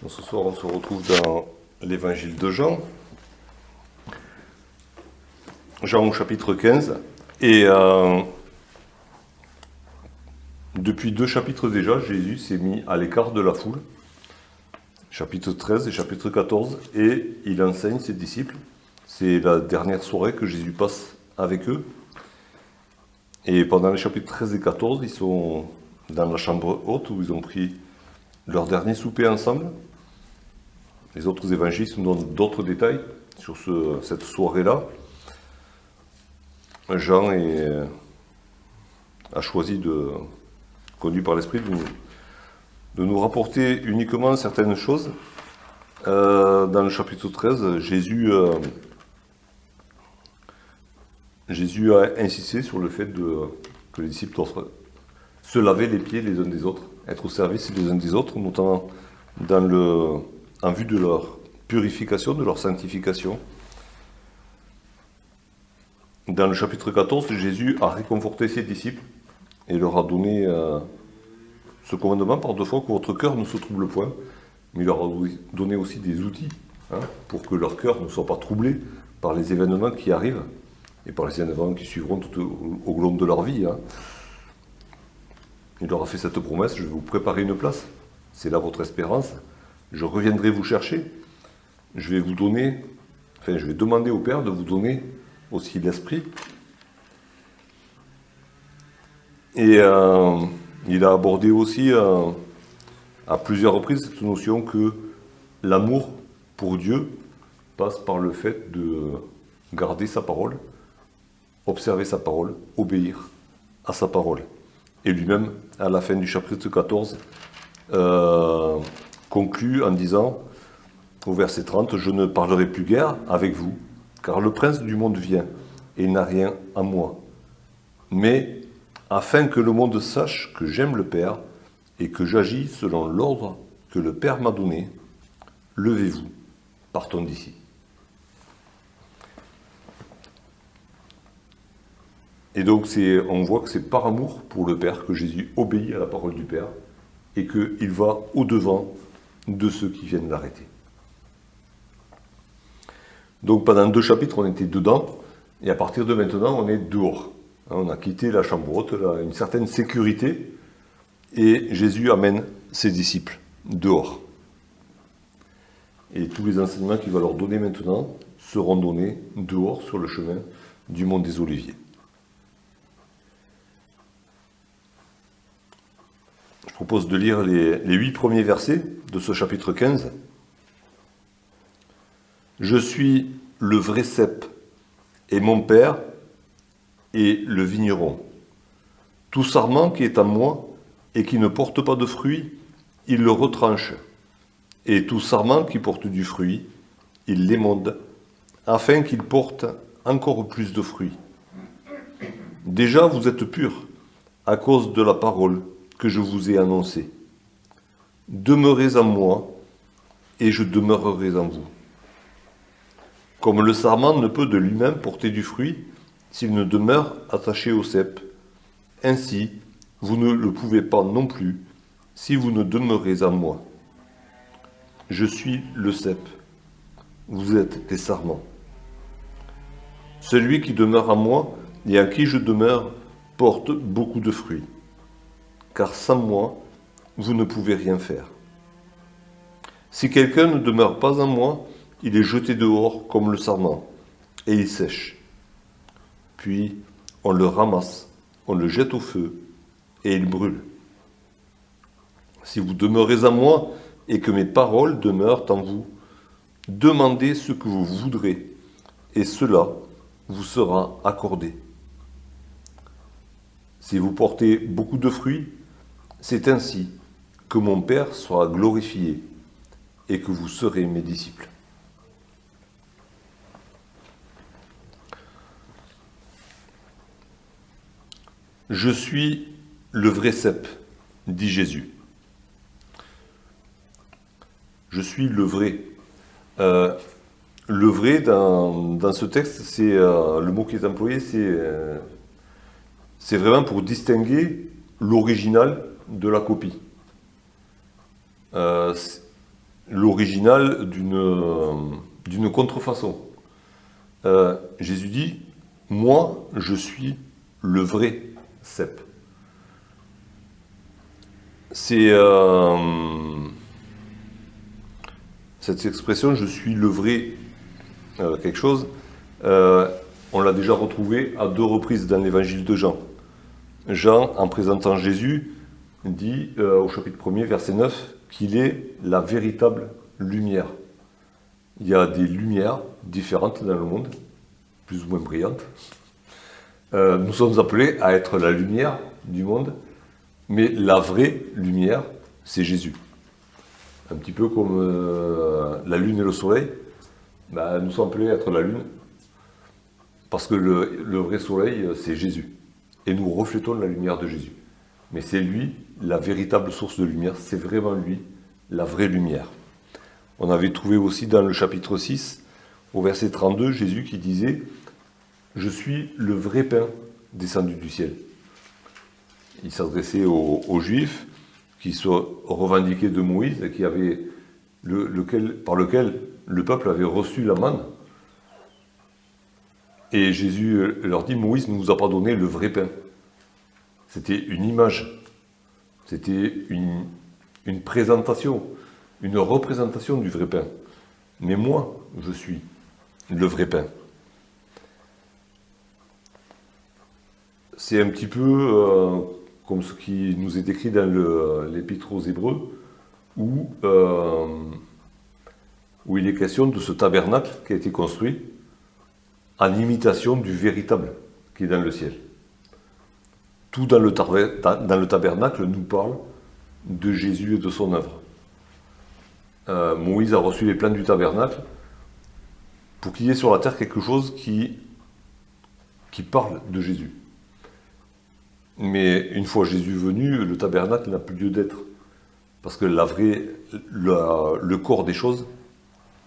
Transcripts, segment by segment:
Donc, ce soir, on se retrouve dans l'évangile de Jean, Jean au chapitre 15. Et depuis 2 chapitres déjà, Jésus s'est mis à l'écart de la foule, chapitre 13 et chapitre 14, et il enseigne ses disciples. C'est la dernière soirée que Jésus passe avec eux. Et pendant les chapitres 13 et 14, ils sont dans la chambre haute où ils ont pris leur dernier souper ensemble. Les autres évangélistes nous donnent d'autres détails sur cette soirée-là. Jean a choisi, conduit par l'Esprit, de nous rapporter uniquement certaines choses. Dans le chapitre 13, Jésus a insisté sur le fait que les disciples doivent se laver les pieds les uns des autres, être au service les uns des autres, notamment en vue de leur purification, de leur sanctification. Dans le chapitre 14, Jésus a réconforté ses disciples et leur a donné ce commandement par 2 fois, que votre cœur ne se trouble point, mais il leur a donné aussi des outils pour que leur cœur ne soit pas troublé par les événements qui arrivent et par les événements qui suivront tout au long de leur vie. Il leur a fait cette promesse: je vais vous préparer une place, c'est là votre espérance, je reviendrai vous chercher, je vais demander au Père de vous donner aussi l'Esprit. Et il a abordé aussi à plusieurs reprises cette notion que l'amour pour Dieu passe par le fait de garder sa parole, observer sa parole, obéir à sa parole. Et lui-même, à la fin du chapitre 14, conclut en disant, au verset 30, « Je ne parlerai plus guère avec vous, car le prince du monde vient, et il n'a rien à moi. Mais afin que le monde sache que j'aime le Père, et que j'agis selon l'ordre que le Père m'a donné, levez-vous, partons d'ici. » Et donc on voit que c'est par amour pour le Père que Jésus obéit à la parole du Père, et qu'il va au-devant de ceux qui viennent l'arrêter. Donc pendant 2 chapitres, on était dedans, et à partir de maintenant, on est dehors. On a quitté la chambre haute, une certaine sécurité, et Jésus amène ses disciples dehors. Et tous les enseignements qu'il va leur donner maintenant seront donnés dehors, sur le chemin du mont des Oliviers. Je propose de lire les 8 premiers versets de ce chapitre 15. « Je suis le vrai cep, et mon Père est le vigneron. Tout sarment qui est en moi et qui ne porte pas de fruit, il le retranche. Et tout sarment qui porte du fruit, il l'émonde, afin qu'il porte encore plus de fruits. Déjà vous êtes purs, à cause de la parole que je vous ai annoncée. Demeurez en moi, et je demeurerai en vous. Comme le sarment ne peut de lui-même porter du fruit s'il ne demeure attaché au cep, ainsi vous ne le pouvez pas non plus si vous ne demeurez en moi. Je suis le cep, vous êtes les sarments. Celui qui demeure en moi et en qui je demeure porte beaucoup de fruits, car sans moi, vous ne pouvez rien faire. Si quelqu'un ne demeure pas en moi, il est jeté dehors comme le sarment, et il sèche. Puis on le ramasse, on le jette au feu, et il brûle. Si vous demeurez en moi, et que mes paroles demeurent en vous, demandez ce que vous voudrez, et cela vous sera accordé. Si vous portez beaucoup de fruits, c'est ainsi que mon Père sera glorifié, et que vous serez mes disciples. » Je suis le vrai cep, dit Jésus. Je suis le vrai. Le vrai, dans ce texte, c'est le mot qui est employé, c'est vraiment pour distinguer l'original de la copie. l'original d'une contrefaçon. Jésus dit, moi, je suis le vrai cep. C'est cette expression, je suis le vrai quelque chose, on l'a déjà retrouvé à 2 reprises dans l'évangile de Jean. Jean, en présentant Jésus, dit au chapitre 1er, verset 9, qu'il est la véritable lumière. Il y a des lumières différentes dans le monde, plus ou moins brillantes. Nous sommes appelés à être la lumière du monde, mais la vraie lumière, c'est Jésus. Un petit peu comme la lune et le soleil, nous sommes appelés à être la lune, parce que le vrai soleil, c'est Jésus. Et nous reflétons la lumière de Jésus. Mais c'est lui, la véritable source de lumière, c'est vraiment lui, la vraie lumière. On avait trouvé aussi dans le chapitre 6, au verset 32, Jésus qui disait « Je suis le vrai pain descendu du ciel ». Il s'adressait aux Juifs qui se revendiquaient de Moïse et qui avaient par lequel le peuple avait reçu la manne. Et Jésus leur dit, Moïse ne vous a pas donné le vrai pain. C'était une image, c'était une présentation, une représentation du vrai pain. Mais moi, je suis le vrai pain. C'est un petit peu comme ce qui nous est décrit dans l'Épître aux Hébreux, où il est question de ce tabernacle qui a été construit en imitation du véritable qui est dans le ciel. Tout dans le tabernacle nous parle de Jésus et de son œuvre. Moïse a reçu les plans du tabernacle pour qu'il y ait sur la terre quelque chose qui parle de Jésus. Mais une fois Jésus venu, le tabernacle n'a plus lieu d'être. Parce que le corps des choses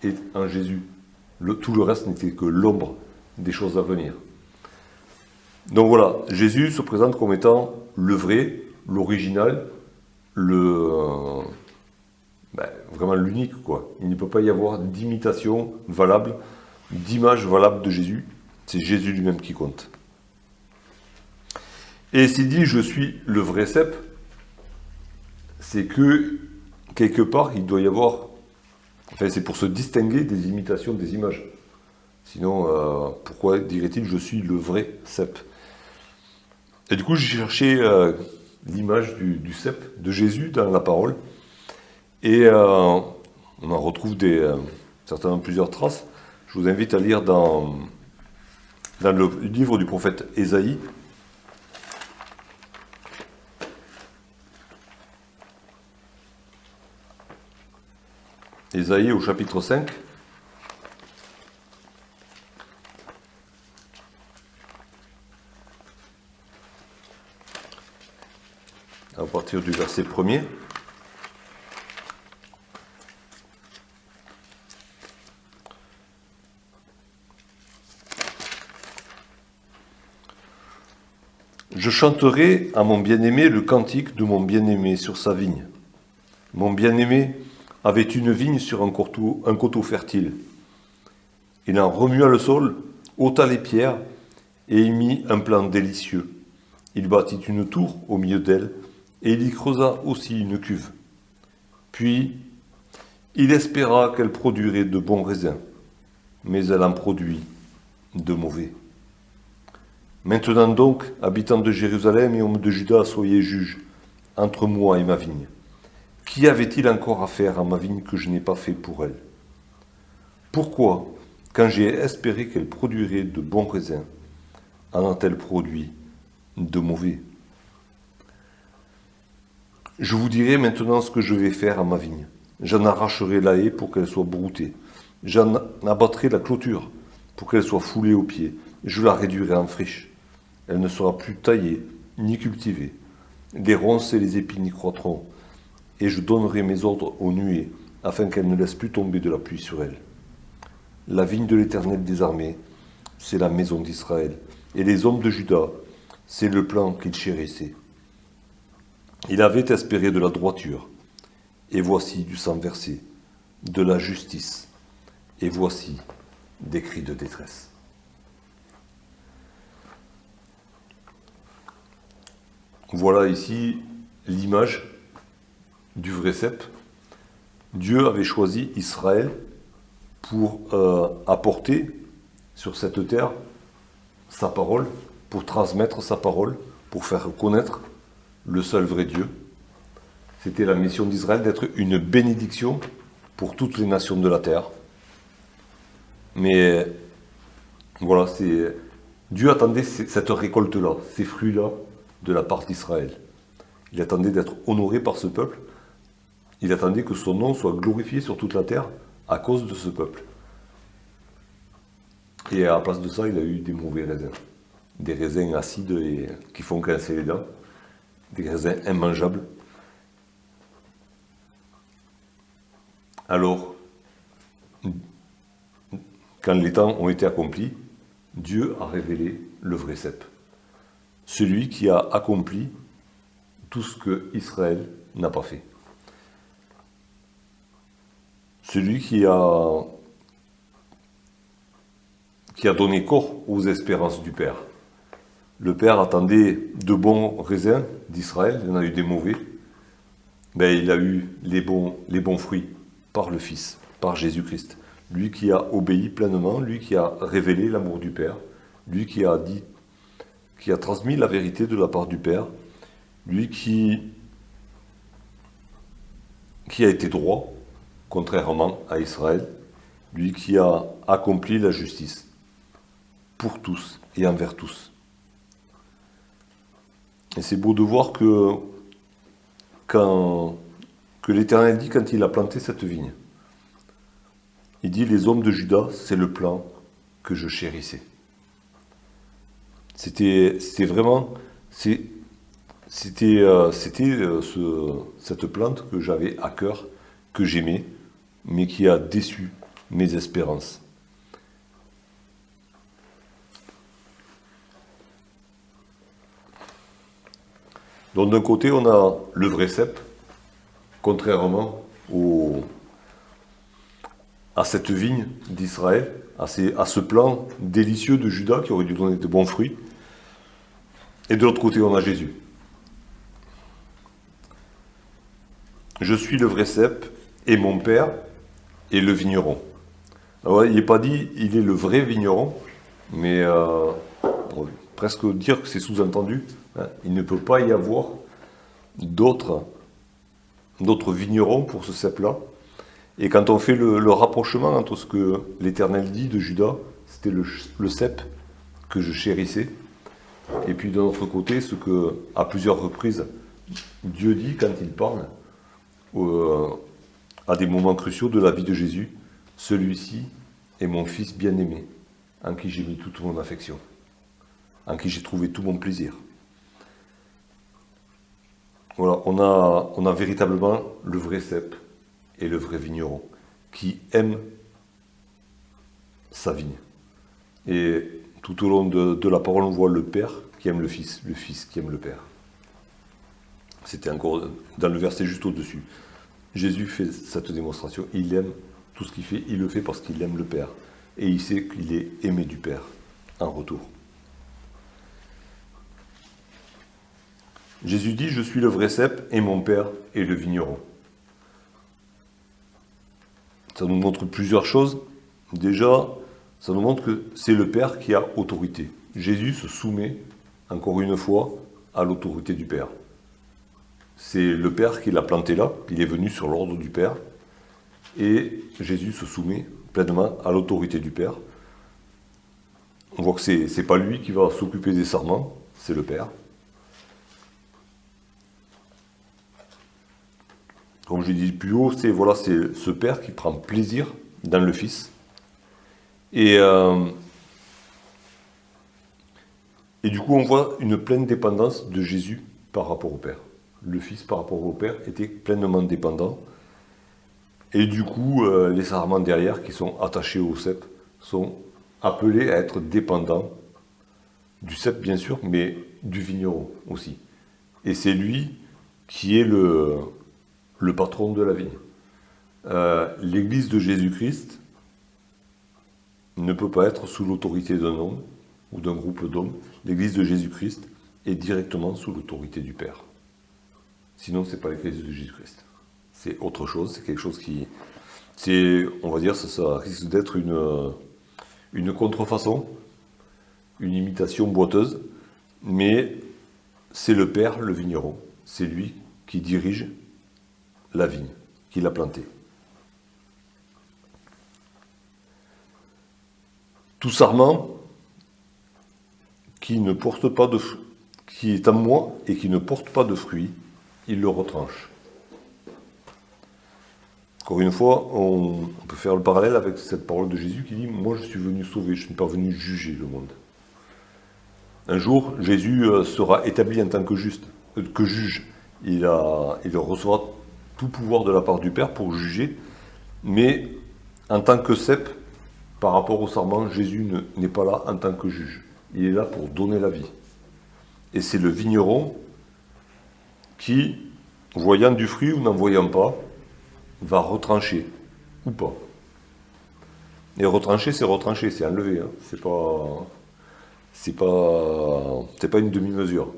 est en Jésus. Tout le reste n'était que l'ombre des choses à venir. Donc voilà, Jésus se présente comme étant le vrai, l'original, vraiment l'unique, quoi. Il ne peut pas y avoir d'imitation valable, d'image valable de Jésus. C'est Jésus lui-même qui compte. Et s'il dit « je suis le vrai cep », c'est que, quelque part, il doit y avoir... c'est pour se distinguer des imitations des images. Sinon, pourquoi dirait-il « je suis le vrai cep » ? Et du coup, j'ai cherché l'image du cep de Jésus dans la parole. Et on en retrouve certainement plusieurs traces. Je vous invite à lire dans le livre du prophète Ésaïe. Ésaïe au chapitre 5. À partir du verset 1er. Je chanterai à mon bien-aimé le cantique de mon bien-aimé sur sa vigne. Mon bien-aimé avait une vigne sur un coteau fertile. Il en remua le sol, ôta les pierres et y mit un plan délicieux. Il bâtit une tour au milieu d'elle et il y creusa aussi une cuve. Puis, il espéra qu'elle produirait de bons raisins, mais elle en produit de mauvais. Maintenant donc, habitants de Jérusalem et hommes de Juda, soyez juges entre moi et ma vigne. Qu'y avait-il encore à faire à ma vigne que je n'ai pas fait pour elle? Pourquoi, quand j'ai espéré qu'elle produirait de bons raisins, en a-t-elle produit de mauvais? Je vous dirai maintenant ce que je vais faire à ma vigne. J'en arracherai la haie pour qu'elle soit broutée. J'en abattrai la clôture pour qu'elle soit foulée aux pieds. Je la réduirai en friche. Elle ne sera plus taillée ni cultivée. Les ronces et les épines y croîtront. Et je donnerai mes ordres aux nuées, afin qu'elles ne laissent plus tomber de la pluie sur elle. La vigne de l'Éternel des armées, c'est la maison d'Israël. Et les hommes de Juda, c'est le plan qu'il chérissait. Il avait espéré de la droiture, et voici du sang versé. de la justice. Et voici des cris de détresse. Voilà ici l'image du vrai cep. Dieu avait choisi Israël pour apporter sur cette terre sa parole, pour transmettre sa parole, pour faire connaître le seul vrai Dieu. C'était la mission d'Israël d'être une bénédiction pour toutes les nations de la terre. Mais voilà, Dieu attendait cette récolte-là, ces fruits-là de la part d'Israël. Il attendait d'être honoré par ce peuple. Il attendait que son nom soit glorifié sur toute la terre à cause de ce peuple. Et à la place de ça, il a eu des mauvais raisins. Des raisins acides et qui font grincer les dents. Des raisins immangeables. Alors, quand les temps ont été accomplis, Dieu a révélé le vrai cep. Celui qui a accompli tout ce que Israël n'a pas fait. Celui qui a donné corps aux espérances du Père. Le Père attendait de bons raisins d'Israël, il en a eu des mauvais. Mais il a eu les bons fruits par le Fils, par Jésus-Christ. Lui qui a obéi pleinement, lui qui a révélé l'amour du Père, lui qui a transmis la vérité de la part du Père, lui qui a été droit, contrairement à Israël, lui qui a accompli la justice pour tous et envers tous. Et c'est beau de voir que l'Éternel dit quand il a planté cette vigne, il dit les hommes de Juda, c'est le plan que je chérissais. C'était vraiment, c'était cette plante que j'avais à cœur, que j'aimais, mais qui a déçu mes espérances. Donc d'un côté, on a le vrai cep, contrairement à cette vigne d'Israël, à ce plan délicieux de Juda qui aurait dû donner de bons fruits. Et de l'autre côté, on a Jésus. Je suis le vrai cep et mon Père est le vigneron. Alors, il n'est pas dit il est le vrai vigneron, mais on va presque dire que c'est sous-entendu. Hein, il ne peut pas y avoir d'autres vignerons pour ce cep-là. Et quand on fait le rapprochement entre ce que l'Éternel dit de Juda, c'était le cep que je chérissais. Et puis d'un autre côté, ce que, à plusieurs reprises, Dieu dit quand il parle, à des moments cruciaux de la vie de Jésus, celui-ci est mon fils bien-aimé, en qui j'ai mis toute mon affection, en qui j'ai trouvé tout mon plaisir. Voilà, on a véritablement le vrai cep et le vrai vigneron, qui aime sa vigne. Et tout au long de la parole, on voit le Père qui aime le Fils qui aime le Père. C'était encore dans le verset juste au-dessus. Jésus fait cette démonstration. Il aime tout ce qu'il fait. Il le fait parce qu'il aime le Père. Et il sait qu'il est aimé du Père en retour. Jésus dit, je suis le vrai cep et mon Père est le vigneron. Ça nous montre plusieurs choses. Déjà, ça nous montre que c'est le Père qui a autorité. Jésus se soumet, encore une fois, à l'autorité du Père. C'est le Père qui l'a planté là, il est venu sur l'ordre du Père, et Jésus se soumet pleinement à l'autorité du Père. On voit que c'est pas lui qui va s'occuper des sarments, c'est le Père. Comme je l'ai dit plus haut, c'est ce Père qui prend plaisir dans le Fils. Et du coup, on voit une pleine dépendance de Jésus par rapport au Père. Le Fils, par rapport au Père, était pleinement dépendant. Et du coup, les sarments derrière, qui sont attachés au cep, sont appelés à être dépendants du cep, bien sûr, mais du vigneron aussi. Et c'est lui qui est le patron de la vigne. l'Église de Jésus-Christ ne peut pas être sous l'autorité d'un homme ou d'un groupe d'hommes. L'Église de Jésus-Christ est directement sous l'autorité du Père. Sinon, ce n'est pas l'Église de Jésus-Christ. C'est autre chose, c'est quelque chose qui... on va dire, ça risque d'être une contrefaçon, une imitation boiteuse, mais c'est le Père, le vigneron. C'est lui qui dirige la vigne, qui l'a plantée. Tout sarment qui ne porte pas de qui est en moi et qui ne porte pas de fruits, il le retranche. Encore une fois, on peut faire le parallèle avec cette parole de Jésus qui dit « Moi, je suis venu sauver, je ne suis pas venu juger le monde. » Un jour, Jésus sera établi en tant que juge. Il recevra tout pouvoir de la part du Père pour juger, mais en tant que cep, par rapport au sarment, Jésus n'est pas là en tant que juge. Il est là pour donner la vie. Et c'est le vigneron qui, voyant du fruit ou n'en voyant pas, va retrancher, ou pas. Et retrancher, c'est enlever. Hein. C'est pas une demi-mesure.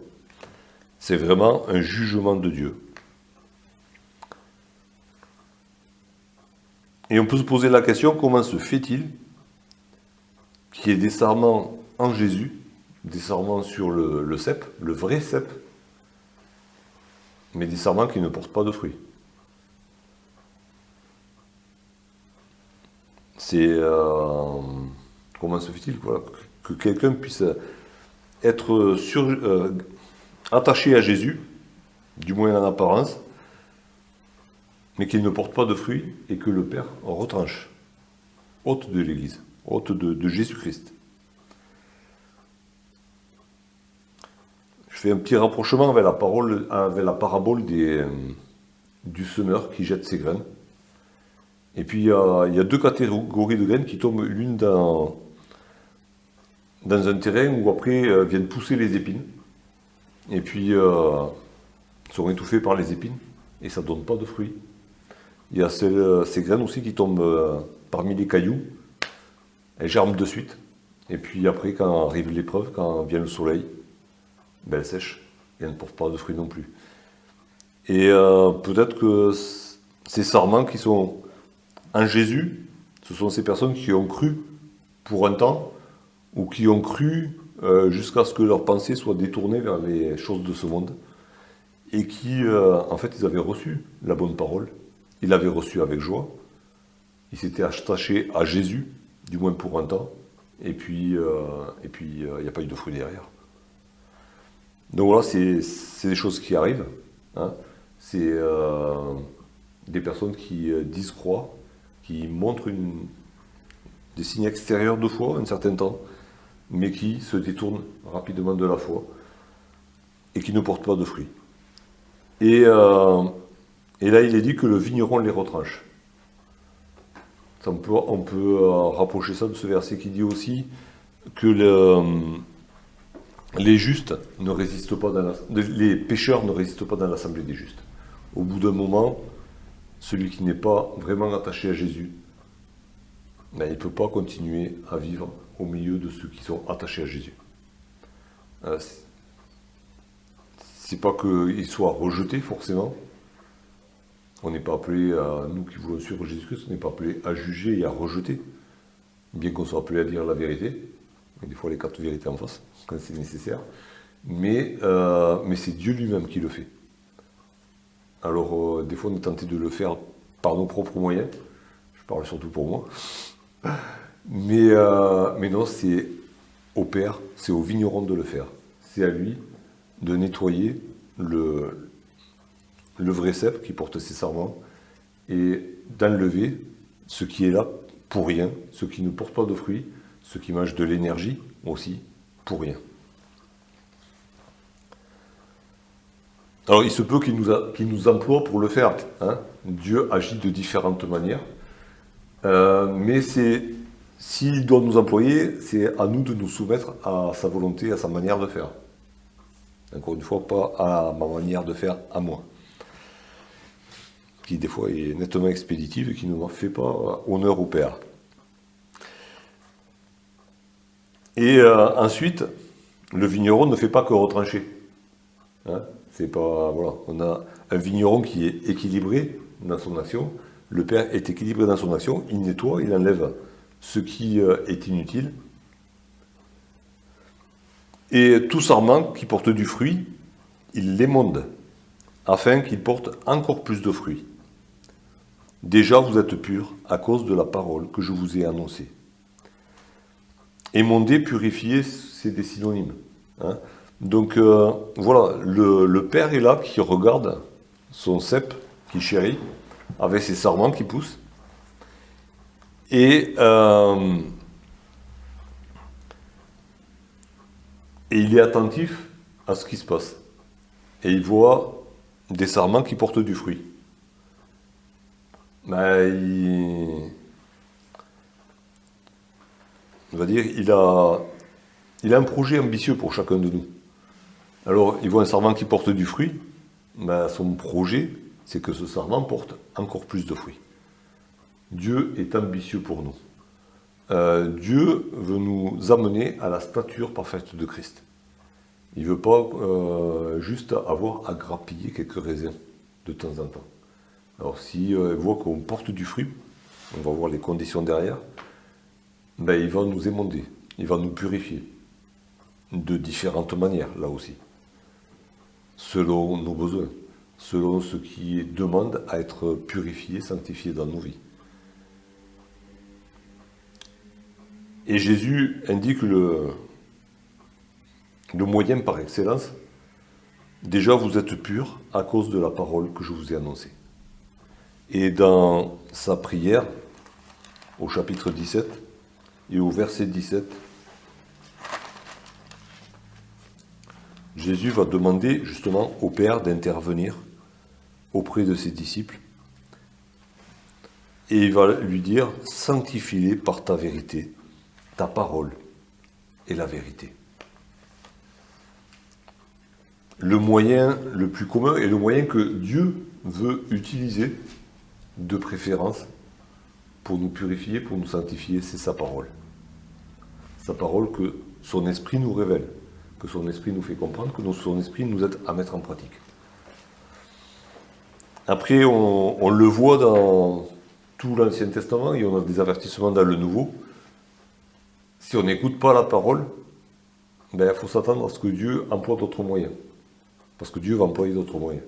C'est vraiment un jugement de Dieu. Et on peut se poser la question, comment se fait-il qu'il y ait des sarments en Jésus, des sarments sur le cep, le vrai cep, mais des sarments qui ne portent pas de fruits. Comment se fait-il que quelqu'un puisse être attaché à Jésus, du moins en apparence, mais qu'il ne porte pas de fruits et que le Père en retranche, hôte de l'Église, hôte de Jésus-Christ. Je fais un petit rapprochement avec la parabole du semeur qui jette ses graines. Et puis il y a deux catégories de graines qui tombent, l'une dans un terrain où après viennent pousser les épines. Et puis sont étouffées par les épines et ça ne donne pas de fruits. Il y a ces graines aussi qui tombent parmi les cailloux. Elles germent de suite. Et puis après, quand arrive l'épreuve, quand vient le soleil, elles sèchent et elles ne portent pas de fruits non plus. Et peut-être que ces sarments qui sont en Jésus, ce sont ces personnes qui ont cru pour un temps, ou qui ont cru jusqu'à ce que leurs pensées soient détournées vers les choses de ce monde, et qui, en fait, ils avaient reçu la bonne parole, ils l'avaient reçue avec joie, ils s'étaient attachés à Jésus, du moins pour un temps, et puis il n'y a pas eu de fruits derrière. Donc voilà, c'est des choses qui arrivent, hein. C'est des personnes qui disent croire, qui montrent des signes extérieurs de foi un certain temps, mais qui se détournent rapidement de la foi et qui ne portent pas de fruits. Et là, il est dit que le vigneron les retranche. On peut rapprocher ça de ce verset qui dit aussi que les justes ne résistent pas les pécheurs ne résistent pas dans l'assemblée des justes. Au bout d'un moment, celui qui n'est pas vraiment attaché à Jésus, il ne peut pas continuer à vivre au milieu de ceux qui sont attachés à Jésus. C'est pas qu'il soit rejeté forcément. On n'est pas appelé à, nous qui voulons suivre Jésus-Christ, on n'est pas appelé à juger et à rejeter, bien qu'on soit appelé à dire la vérité, et des fois les 4 vérités en face, quand c'est nécessaire, mais c'est Dieu lui-même qui le fait. Alors, des fois, on est tenté de le faire par nos propres moyens. Je parle surtout pour moi. Mais non, c'est au Père, c'est au vigneron de le faire. C'est à lui de nettoyer le vrai cep qui porte ses sarments et d'enlever ce qui est là pour rien, ce qui ne porte pas de fruits, ce qui mange de l'énergie aussi pour rien. Alors, il se peut qu'il nous emploie pour le faire. Hein. Dieu agit de différentes manières. Mais s'il doit nous employer, c'est à nous de nous soumettre à sa volonté, à sa manière de faire. Encore une fois, pas à ma manière de faire à moi. qui des fois est nettement expéditive et qui ne fait pas honneur au Père. Et ensuite, le vigneron ne fait pas que retrancher. Hein, c'est pas, voilà, on a un vigneron qui est équilibré dans son action. Le Père est équilibré dans son action. Il nettoie, il enlève ce qui est inutile. Et tout sarment qui porte du fruit, il l'émonde, afin qu'il porte encore plus de fruits. Déjà vous êtes purs à cause de la parole que je vous ai annoncée. Émonder, purifier, c'est des synonymes. Hein. Donc voilà, le Père est là qui regarde son cep qui chérit, avec ses sarments qui poussent. Et il est attentif à ce qui se passe. Et il voit des sarments qui portent du fruit. Il va dire, il a un projet ambitieux pour chacun de nous. Alors, il voit un sarment qui porte du fruit. Son projet, c'est que ce sarment porte encore plus de fruits. Dieu est ambitieux pour nous. Dieu veut nous amener à la stature parfaite de Christ. Il ne veut pas juste avoir à grappiller quelques raisins de temps en temps. Alors s'il voit qu'on porte du fruit, on va voir les conditions derrière, il va nous émonder, il va nous purifier de différentes manières, là aussi, selon nos besoins, selon ce qui demande à être purifié, sanctifié dans nos vies. Et Jésus indique le moyen par excellence. Déjà, vous êtes purs à cause de la parole que je vous ai annoncée. Et dans sa prière, au chapitre 17 et au verset 17, Jésus va demander justement au Père d'intervenir auprès de ses disciples. Et il va lui dire, sanctifie-les par ta vérité, ta parole est la vérité. Le moyen le plus commun et le moyen que Dieu veut utiliser, de préférence, pour nous purifier, pour nous sanctifier, c'est sa parole. Sa parole que son esprit nous révèle, que son esprit nous fait comprendre, que son esprit nous aide à mettre en pratique. Après, on le voit dans tout l'Ancien Testament et on a des avertissements dans le Nouveau. Si on n'écoute pas la parole, il faut s'attendre à ce que Dieu emploie d'autres moyens. Parce que Dieu va employer d'autres moyens.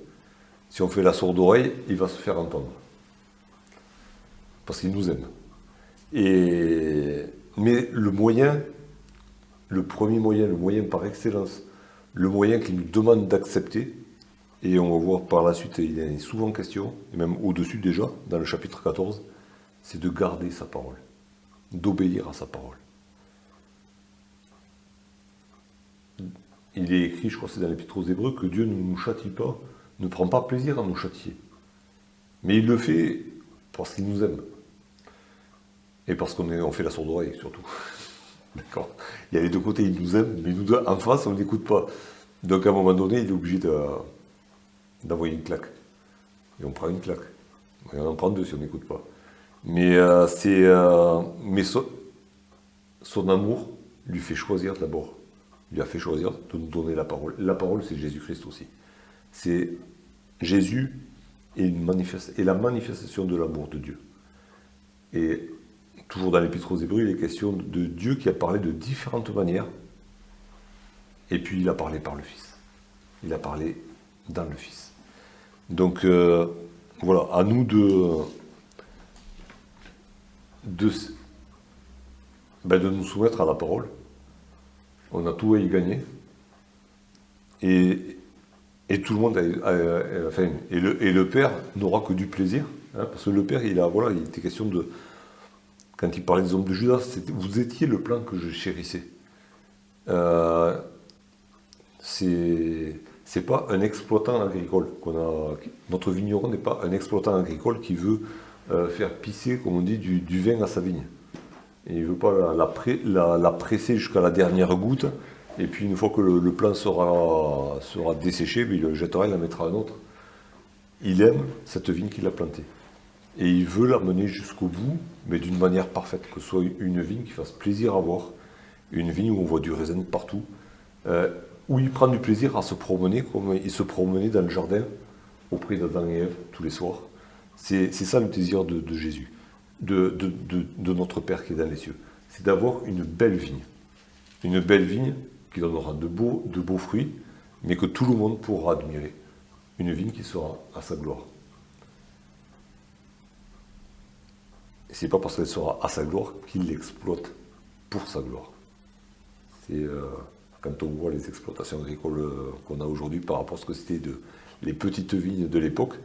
Si on fait la sourde oreille, il va se faire entendre. Parce qu'il nous aime. Mais le moyen, le premier moyen, le moyen par excellence, le moyen qu'il nous demande d'accepter, et on va voir par la suite, il y a souvent question, et même au-dessus déjà, dans le chapitre 14, c'est de garder sa parole, d'obéir à sa parole. Il est écrit, je crois que c'est dans l'Épître aux Hébreux, que Dieu ne nous châtie pas, ne prend pas plaisir à nous châtier. Mais il le fait parce qu'il nous aime. Et parce qu'on fait la sourde oreille, surtout. D'accord. Il y a les deux côtés, il nous aime, mais nous deux, en face, on ne l'écoute pas. Donc à un moment donné, il est obligé d'envoyer une claque. Et on prend une claque. Et on en prend deux si on n'écoute pas. Mais, son amour lui fait choisir d'abord. Il a fait choisir de nous donner la parole. La parole, c'est Jésus-Christ aussi. C'est Jésus et la manifestation de l'amour de Dieu. Et toujours dans l'Épître aux Hébreux, il est question de Dieu qui a parlé de différentes manières. Et puis il a parlé par le Fils. Il a parlé dans le Fils. Donc voilà, à nous de nous soumettre à la parole. On a tout à y gagner. Et tout le monde et le Père n'aura que du plaisir. Hein, parce que le Père, il était question de... Quand il parlait des hommes de Judas, vous étiez le plan que je chérissais. C'est pas un exploitant agricole notre vigneron n'est pas un exploitant agricole qui veut faire pisser, comme on dit, du vin à sa vigne. Et il ne veut pas la presser jusqu'à la dernière goutte, et puis une fois que le plant sera desséché, il le jettera, il la mettra à un autre. il aime cette vigne qu'il a plantée. Et il veut la mener jusqu'au bout, mais d'une manière parfaite, que ce soit une vigne qui fasse plaisir à voir, une vigne où on voit du raisin de partout, où il prend du plaisir à se promener, comme il se promenait dans le jardin auprès d'Adam et Ève tous les soirs. C'est ça le désir de Jésus, de notre Père qui est dans les cieux. C'est d'avoir une belle vigne. Une belle vigne qui donnera de beaux fruits, mais que tout le monde pourra admirer. Une vigne qui sera à sa gloire. Et c'est pas parce qu'elle sera à sa gloire qu'il l'exploite pour sa gloire. C'est quand on voit les exploitations agricoles qu'on a aujourd'hui par rapport à ce que c'était les petites vignes de l'époque,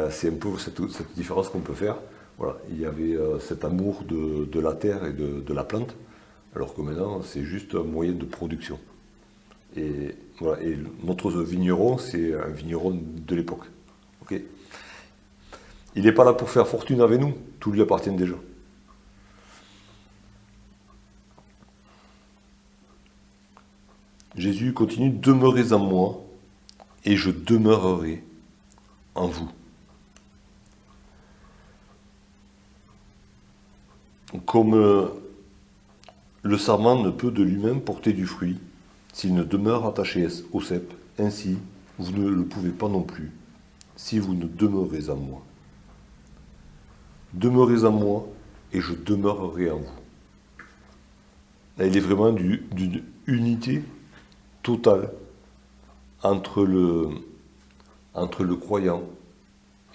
c'est un peu cette différence qu'on peut faire. Voilà, il y avait cet amour de la terre et de la plante, alors que maintenant c'est juste un moyen de production. Et, voilà, et notre vigneron, c'est un vigneron de l'époque. Okay, il n'est pas là pour faire fortune avec nous, tout lui appartient déjà. Jésus continue, demeurez en moi et je demeurerai en vous. Comme le sarment ne peut de lui-même porter du fruit s'il ne demeure attaché au cep, ainsi vous ne le pouvez pas non plus si vous ne demeurez en moi. Demeurez en moi et je demeurerai en vous. Là, il est vraiment d'une unité totale entre le croyant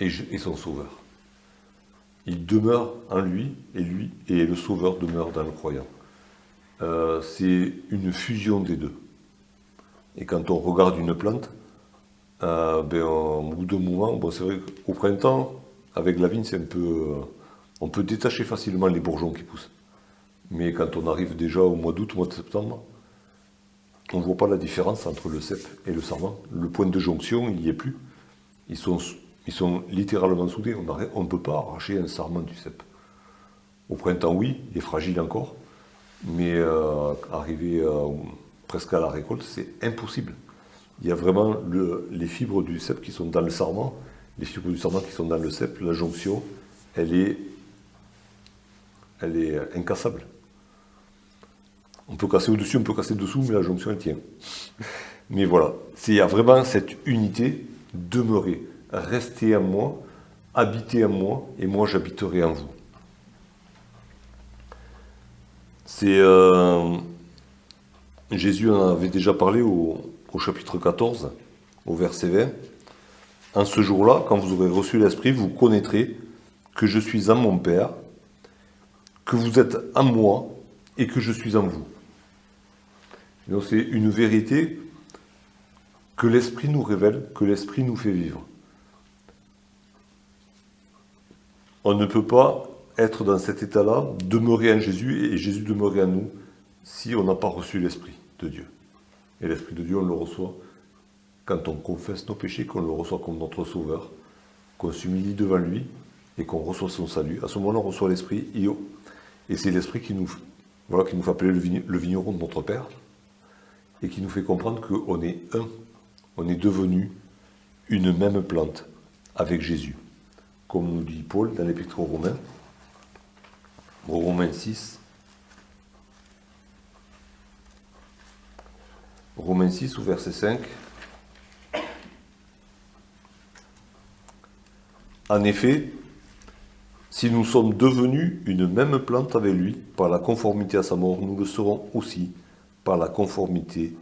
et son sauveur. Il demeure en lui et le sauveur demeure dans le croyant. C'est une fusion des deux. Et quand on regarde une plante, au bout d'un moment, c'est vrai qu'au printemps, avec la vigne, c'est un peu, on peut détacher facilement les bourgeons qui poussent. Mais quand on arrive déjà au mois d'août, au mois de septembre, on ne voit pas la différence entre le cep et le sarment. Le point de jonction, il n'y est plus. Ils sont littéralement soudés. On ne peut pas arracher un sarment du cep. Au printemps, oui, il est fragile encore. Mais arrivé presque à la récolte, c'est impossible. Il y a vraiment les fibres du cep qui sont dans le sarment, les fibres du sarment qui sont dans le cep, la jonction, elle est incassable. On peut casser au-dessus, on peut casser dessous, mais la jonction, elle tient. Mais voilà, il y a vraiment cette unité, demeurer, rester en moi, habiter en moi, et moi j'habiterai en vous. Jésus en avait déjà parlé au chapitre 14, au verset 20. En ce jour-là, quand vous aurez reçu l'Esprit, vous connaîtrez que je suis en mon Père, que vous êtes en moi et que je suis en vous. Donc c'est une vérité que l'Esprit nous révèle, que l'Esprit nous fait vivre. On ne peut pas être dans cet état-là, demeurer en Jésus et Jésus demeurer en nous, si on n'a pas reçu l'Esprit de Dieu. Et l'Esprit de Dieu, on le reçoit quand on confesse nos péchés, qu'on le reçoit comme notre Sauveur, qu'on s'humilie devant lui et qu'on reçoit son salut. À ce moment-là, on reçoit l'Esprit, et c'est l'Esprit qui nous fait appeler le vigneron de notre Père, et qui nous fait comprendre qu'on est un, on est devenu une même plante avec Jésus. Comme nous dit Paul dans l'Épître aux Romains 6. Romains 6 au verset 5. En effet, si nous sommes devenus une même plante avec lui par la conformité à sa mort, nous le serons aussi par la conformité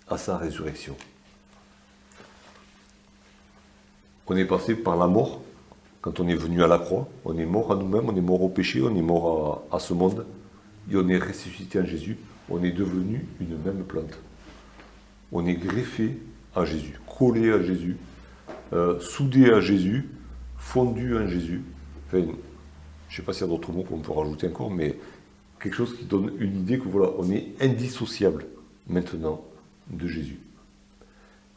à sa résurrection. On est passé par la mort quand on est venu à la croix. On est mort à nous-mêmes, on est mort au péché, on est mort à ce monde. Et on est ressuscité en Jésus. On est devenu une même plante. On est greffé à Jésus, collé à Jésus, soudé à Jésus, fondu en Jésus. Enfin, je ne sais pas s'il y a d'autres mots qu'on peut rajouter encore, mais quelque chose qui donne une idée que voilà, on est indissociable maintenant de Jésus.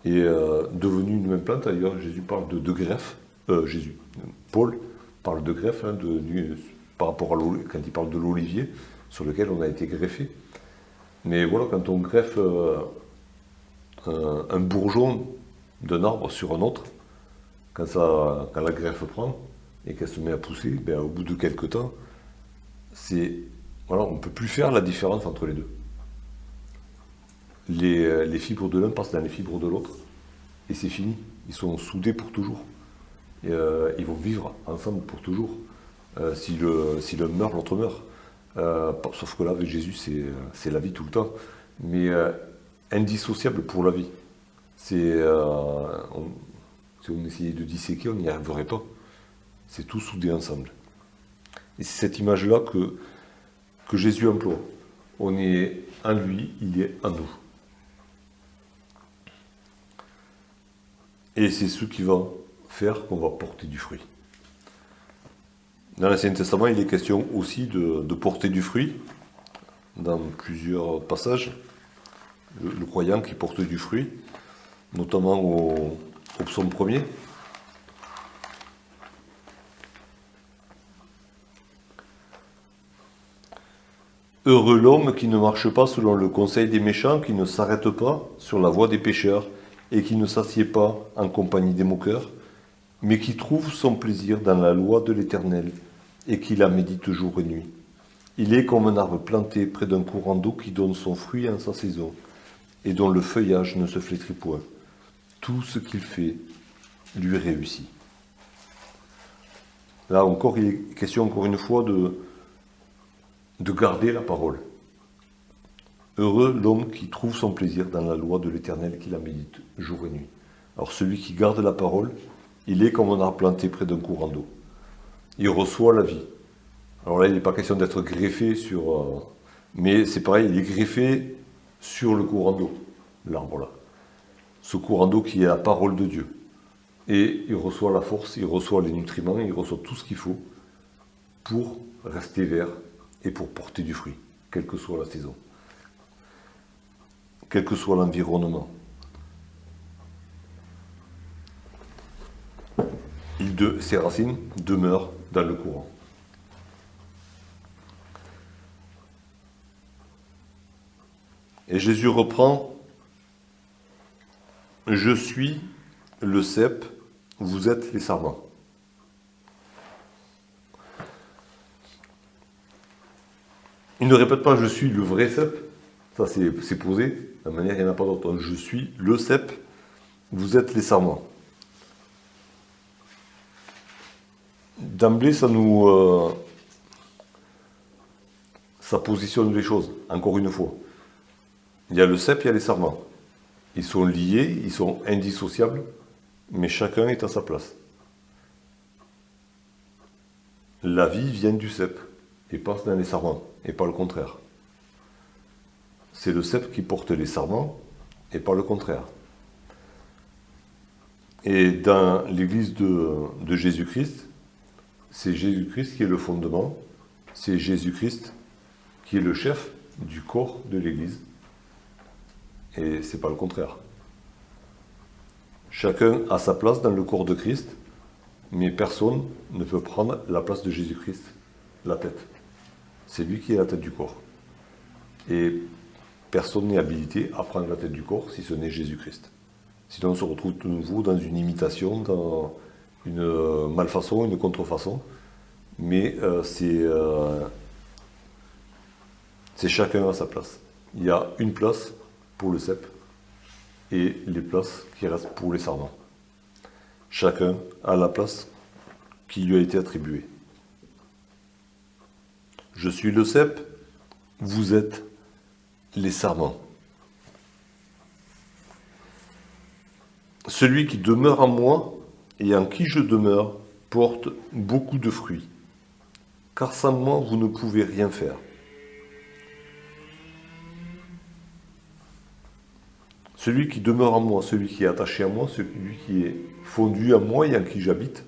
Et devenu une même plante, d'ailleurs, Jésus parle de greffe. Paul parle de greffe par rapport à quand il parle de l'olivier sur lequel on a été greffé. Mais voilà, quand on greffe un bourgeon d'un arbre sur un autre, quand la greffe prend et qu'elle se met à pousser, ben, au bout de quelques temps, voilà, on ne peut plus faire la différence entre les deux. Les fibres de l'un passent dans les fibres de l'autre et c'est fini. Ils sont soudés pour toujours. Et, ils vont vivre ensemble pour toujours. Si l'un meurt, l'autre meurt. Sauf que là, avec Jésus, c'est la vie tout le temps. Mais indissociable pour la vie. Si on essayait de disséquer, on n'y arriverait pas. C'est tout soudé ensemble. Et c'est cette image-là que Jésus emploie. On est en lui, il est en nous. Et c'est ce qui va faire qu'on va porter du fruit. Dans l'Ancien Testament, il est question aussi de porter du fruit, dans plusieurs passages. Le croyant qui porte du fruit, notamment au psaume 1er. Heureux l'homme qui ne marche pas selon le conseil des méchants, qui ne s'arrête pas sur la voie des pécheurs, et qui ne s'assied pas en compagnie des moqueurs, mais qui trouve son plaisir dans la loi de l'Éternel, et qui la médite jour et nuit. Il est comme un arbre planté près d'un courant d'eau qui donne son fruit en sa saison, et dont le feuillage ne se flétrit point. Tout ce qu'il fait lui réussit. Là encore, il est question encore une fois de garder la parole. Heureux l'homme qui trouve son plaisir dans la loi de l'Éternel, qui la médite jour et nuit. Alors celui qui garde la parole, il est comme un arbre planté près d'un courant d'eau. Il reçoit la vie. Alors là, il n'est pas question d'être greffé sur... mais c'est pareil, il est greffé sur le courant d'eau, l'arbre là. Ce courant d'eau qui est la parole de Dieu. Et il reçoit la force, il reçoit les nutriments, il reçoit tout ce qu'il faut pour rester vert et pour porter du fruit, quelle que soit la saison. Quel que soit l'environnement. Ses racines demeurent dans le courant. Et Jésus reprend « Je suis le cep, vous êtes les sarments ». Il ne répète pas « Je suis le vrai cep », ça c'est posé, de la manière il n'y en a pas d'autre. « Je suis le cep, vous êtes les sarments ». D'emblée, ça positionne les choses, encore une fois. Il y a le cep, il y a les sarments. Ils sont liés, ils sont indissociables, mais chacun est à sa place. La vie vient du cep et passe dans les sarments, et pas le contraire. C'est le cep qui porte les sarments, et pas le contraire. Et dans l'église de Jésus-Christ, c'est Jésus-Christ qui est le fondement, c'est Jésus-Christ qui est le chef du corps de l'église. Et c'est pas le contraire. Chacun a sa place dans le corps de Christ, mais personne ne peut prendre la place de Jésus-Christ, la tête. C'est lui qui est la tête du corps. Et personne n'est habilité à prendre la tête du corps si ce n'est Jésus-Christ. Sinon on se retrouve de nouveau dans une imitation, dans une malfaçon, une contrefaçon. Mais c'est chacun à sa place. Il y a une place pour le cep et les places qui restent pour les sarments. Chacun a la place qui lui a été attribuée. Je suis le cep, vous êtes les sarments. Celui qui demeure en moi et en qui je demeure porte beaucoup de fruits, car sans moi vous ne pouvez rien faire. Celui qui demeure en moi, celui qui est attaché à moi, celui qui est fondu à moi et en qui j'habite,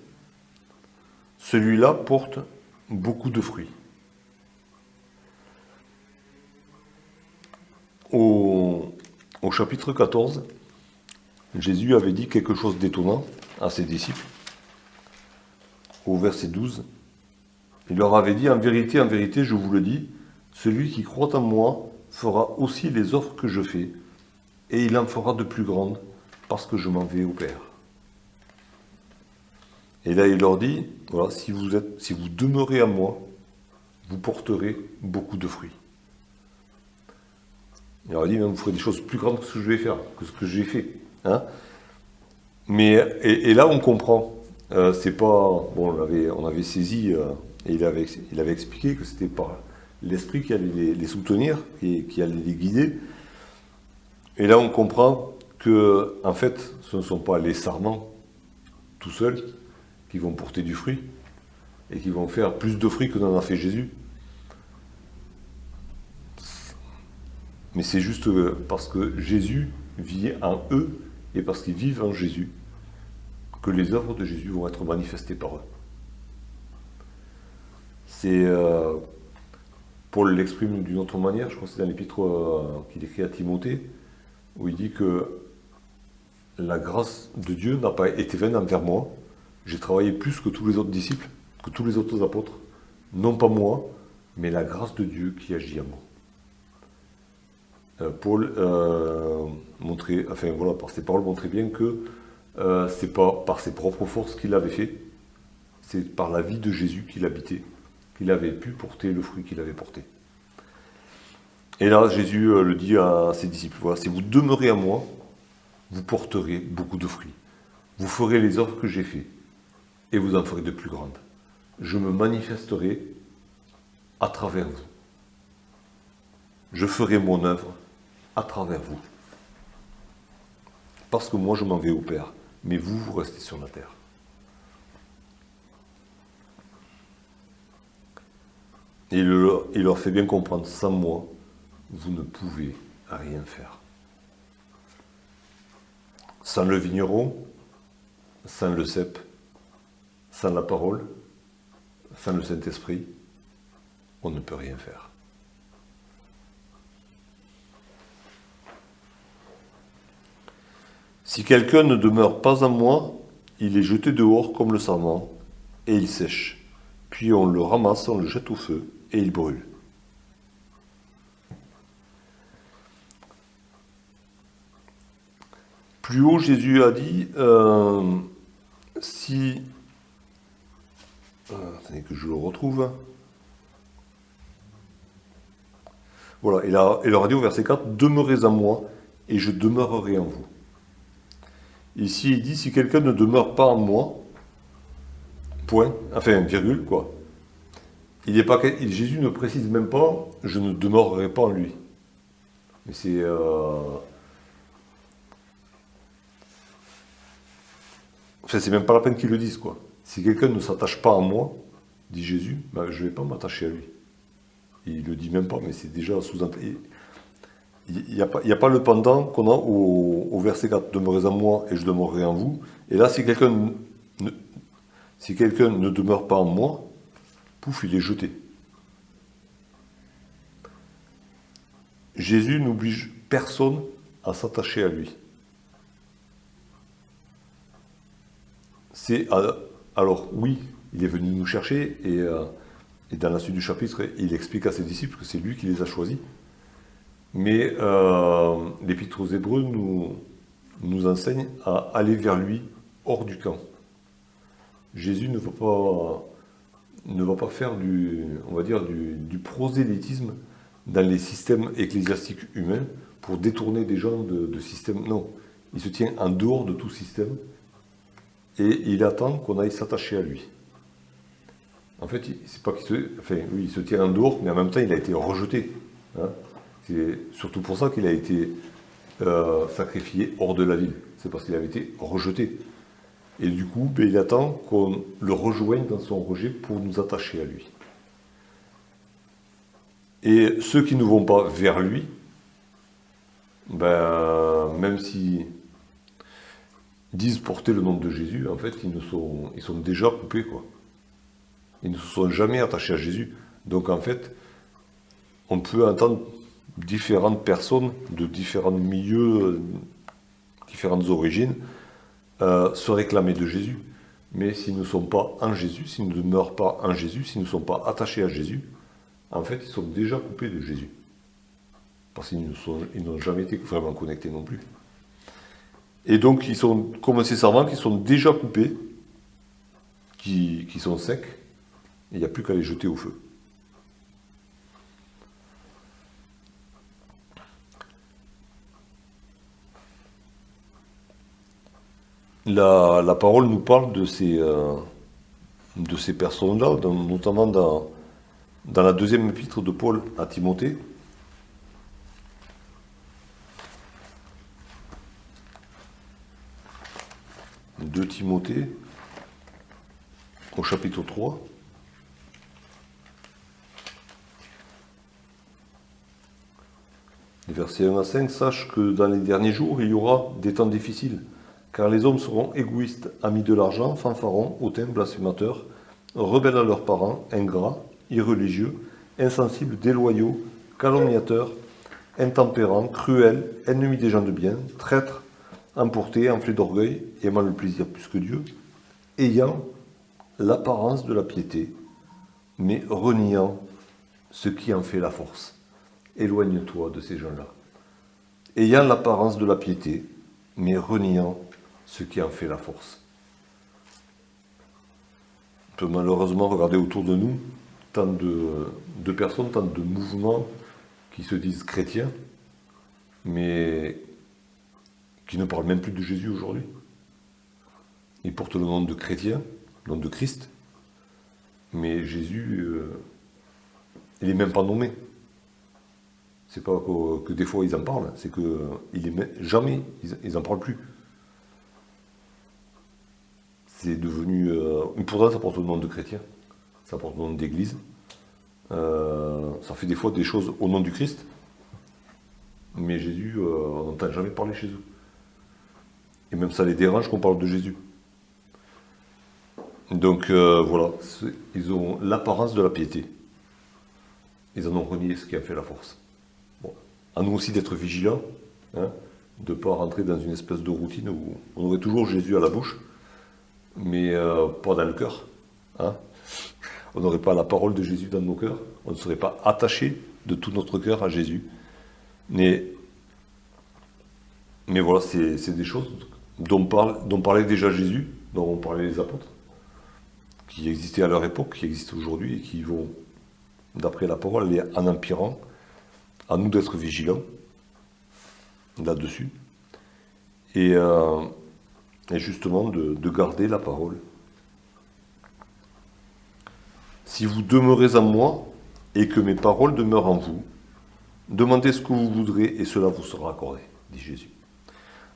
celui-là porte beaucoup de fruits. Au chapitre 14, Jésus avait dit quelque chose d'étonnant à ses disciples. Au verset 12, il leur avait dit, en vérité, je vous le dis, celui qui croit en moi fera aussi les œuvres que je fais, et il en fera de plus grandes, parce que je m'en vais au Père. Et là, il leur dit, voilà, si vous demeurez à moi, vous porterez beaucoup de fruits. Il leur dit, même, vous ferez des choses plus grandes que ce que je vais faire, que ce que j'ai fait. Hein. Et là, on comprend. C'est pas. Bon, on avait saisi, et il avait expliqué que c'était par l'esprit qui allait les soutenir et qui allait les guider. Et là, on comprend que, en fait, ce ne sont pas les sarments tout seuls qui vont porter du fruit et qui vont faire plus de fruits que n'en a fait Jésus. Mais c'est juste parce que Jésus vit en eux et parce qu'ils vivent en Jésus que les œuvres de Jésus vont être manifestées par eux. C'est Paul l'exprime d'une autre manière, je crois que c'est dans l'épître qu'il écrit à Timothée, où il dit que la grâce de Dieu n'a pas été vaine envers moi. J'ai travaillé plus que tous les autres disciples, que tous les autres apôtres. Non pas moi, mais la grâce de Dieu qui agit en moi. Paul montrait, enfin voilà, par ses paroles montrait bien que c'est pas par ses propres forces qu'il avait fait, c'est par la vie de Jésus qu'il habitait, qu'il avait pu porter le fruit qu'il avait porté. Et là, Jésus le dit à ses disciples, voilà, si vous demeurez à moi, vous porterez beaucoup de fruits. Vous ferez les œuvres que j'ai faites, et vous en ferez de plus grandes. Je me manifesterai à travers vous. Je ferai mon œuvre à travers vous. Parce que moi, je m'en vais au Père, mais vous, vous restez sur la terre. Et il leur fait bien comprendre, sans moi, vous ne pouvez rien faire. Sans le vigneron, sans le cep, sans la parole, sans le Saint-Esprit, on ne peut rien faire. Si quelqu'un ne demeure pas en moi, il est jeté dehors comme le sarment, et il sèche. Puis on le ramasse, on le jette au feu, et il brûle. Plus haut, Jésus a dit, si... attendez que je le retrouve. Voilà, il leur a dit au verset 4, « Demeurez en moi, et je demeurerai en vous. » Ici, il dit, si quelqu'un ne demeure pas en moi, point, enfin, virgule, quoi. Jésus ne précise même pas, je ne demeurerai pas en lui. Mais c'est... Enfin, c'est même pas la peine qu'ils le disent, quoi. Si quelqu'un ne s'attache pas à moi, dit Jésus, ben, je ne vais pas m'attacher à lui. Il le dit même pas, mais c'est déjà sous-entendu. Il n'y a pas le pendant qu'on a au verset 4, demeurez en moi et je demeurerai en vous. Et là, si quelqu'un ne demeure pas en moi, pouf, il est jeté. Jésus n'oblige personne à s'attacher à lui. Alors oui, il est venu nous chercher et dans la suite du chapitre, il explique à ses disciples que c'est lui qui les a choisis. Mais l'Épître aux Hébreux nous enseigne à aller vers lui hors du camp. Jésus ne va pas faire du prosélytisme dans les systèmes ecclésiastiques humains pour détourner des gens de système. Non, il se tient en dehors de tout système et il attend qu'on aille s'attacher à lui. En fait, c'est pas il se tient en dehors, mais en même temps, il a été rejeté. Hein. C'est surtout pour ça qu'il a été sacrifié hors de la ville. C'est parce qu'il avait été rejeté. Et du coup, il attend qu'on le rejoigne dans son rejet pour nous attacher à lui. Et ceux qui ne vont pas vers lui, même s'ils disent porter le nom de Jésus, en fait, ils sont déjà coupés, quoi. Ils ne se sont jamais attachés à Jésus. Donc, en fait, on peut entendre différentes personnes de différents milieux, différentes origines, se réclamer de Jésus. Mais s'ils ne sont pas en Jésus, s'ils ne demeurent pas en Jésus, s'ils ne sont pas attachés à Jésus, en fait, ils sont déjà coupés de Jésus. Parce qu'ils n'ont jamais été vraiment connectés non plus. Et donc, ils sont comme ces servants qui sont déjà coupés qui sont secs, il n'y a plus qu'à les jeter au feu. La parole nous parle de ces personnes-là, notamment dans la deuxième épître de Paul à Timothée. De Timothée, au chapitre 3. Les versets 1 à 5, sache que dans les derniers jours, il y aura des temps difficiles, car les hommes seront égoïstes, amis de l'argent, fanfarons, hautains, blasphémateurs, rebelles à leurs parents, ingrats, irreligieux, insensibles, déloyaux, calomniateurs, intempérants, cruels, ennemis des gens de bien, traîtres, emportés, enflés d'orgueil, aimant le plaisir plus que Dieu, ayant l'apparence de la piété, mais reniant ce qui en fait la force. Éloigne-toi de ces gens-là. Ayant l'apparence de la piété, mais reniant ce qui en fait la force. On peut malheureusement regarder autour de nous tant de personnes, tant de mouvements qui se disent chrétiens, mais qui ne parlent même plus de Jésus aujourd'hui. Ils portent le nom de chrétien, le nom de Christ, mais Jésus, il n'est même pas nommé. C'est pas que des fois ils en parlent, c'est que jamais ils en parlent plus. C'est devenu... pourtant ça porte le nom de chrétien, ça porte le nom d'église, ça fait des fois des choses au nom du Christ, mais Jésus, on n'entend jamais parler chez eux. Et même ça les dérange qu'on parle de Jésus. Donc voilà, ils ont l'apparence de la piété. Ils en ont renié ce qui a fait la force. Bon. À nous aussi d'être vigilants, hein, de ne pas rentrer dans une espèce de routine où on aurait toujours Jésus à la bouche, mais pas dans le cœur. Hein. On n'aurait pas la parole de Jésus dans nos cœurs, on ne serait pas attaché de tout notre cœur à Jésus. Mais voilà, c'est des choses dont parlait déjà Jésus, dont ont parlé les apôtres, qui existaient à leur époque, qui existent aujourd'hui et qui vont, d'après la parole, aller en empirant. À nous d'être vigilants là-dessus et justement de garder la parole. Si vous demeurez en moi et que mes paroles demeurent en vous, demandez ce que vous voudrez et cela vous sera accordé, dit Jésus.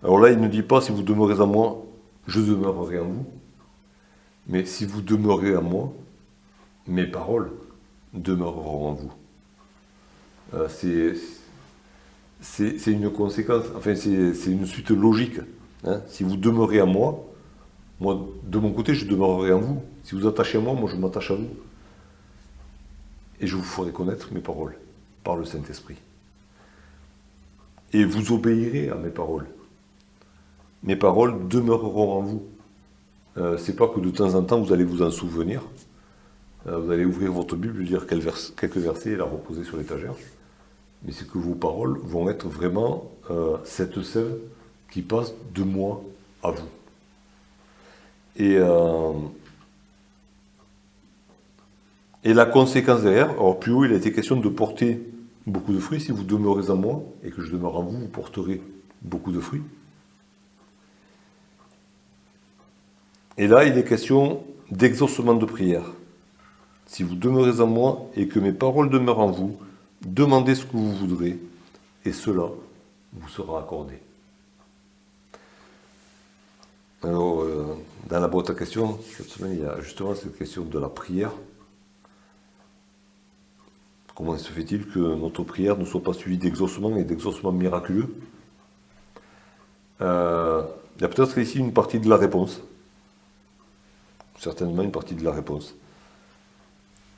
Alors là, il ne dit pas si vous demeurez en moi, je demeurerai en vous, mais si vous demeurez en moi, mes paroles demeureront en vous. C'est une conséquence, enfin c'est une suite logique. Hein. Si vous demeurez à moi, de mon côté je demeurerai en vous. Si vous attachez à moi, moi je m'attache à vous. Et je vous ferai connaître mes paroles par le Saint-Esprit. Et vous obéirez à mes paroles. Mes paroles demeureront en vous. C'est pas que de temps en temps vous allez vous en souvenir. Vous allez ouvrir votre Bible, lire quelques versets et la reposer sur l'étagère. Mais c'est que vos paroles vont être vraiment cette sève qui passe de moi à vous. Et la conséquence derrière, alors plus haut il a été question de porter beaucoup de fruits. Si vous demeurez en moi et que je demeure en vous, vous porterez beaucoup de fruits. Et là il est question d'exaucement de prière. Si vous demeurez en moi et que mes paroles demeurent en vous, demandez ce que vous voudrez, et cela vous sera accordé. Alors, dans la boîte à questions, cette semaine, il y a justement cette question de la prière. Comment se fait-il que notre prière ne soit pas suivie d'exaucement et d'exaucement miraculeux ? Il y a peut-être ici une partie de la réponse. Certainement une partie de la réponse.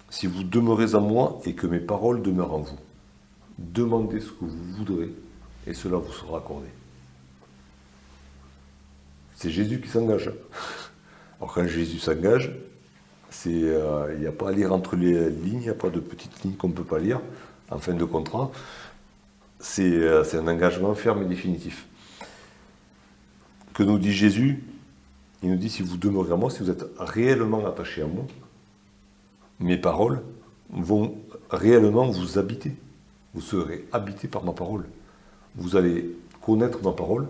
Si vous demeurez en moi et que mes paroles demeurent en vous, demandez ce que vous voudrez et cela vous sera accordé. C'est Jésus qui s'engage. Alors quand Jésus s'engage, il n'y a pas à lire entre les lignes, il n'y a pas de petites lignes qu'on ne peut pas lire en fin de contrat. C'est un engagement ferme et définitif. Que nous dit Jésus ? Il nous dit, si vous demeurez à moi, si vous êtes réellement attaché à moi, mes paroles vont réellement vous habiter. Vous serez habité par ma parole. Vous allez connaître ma parole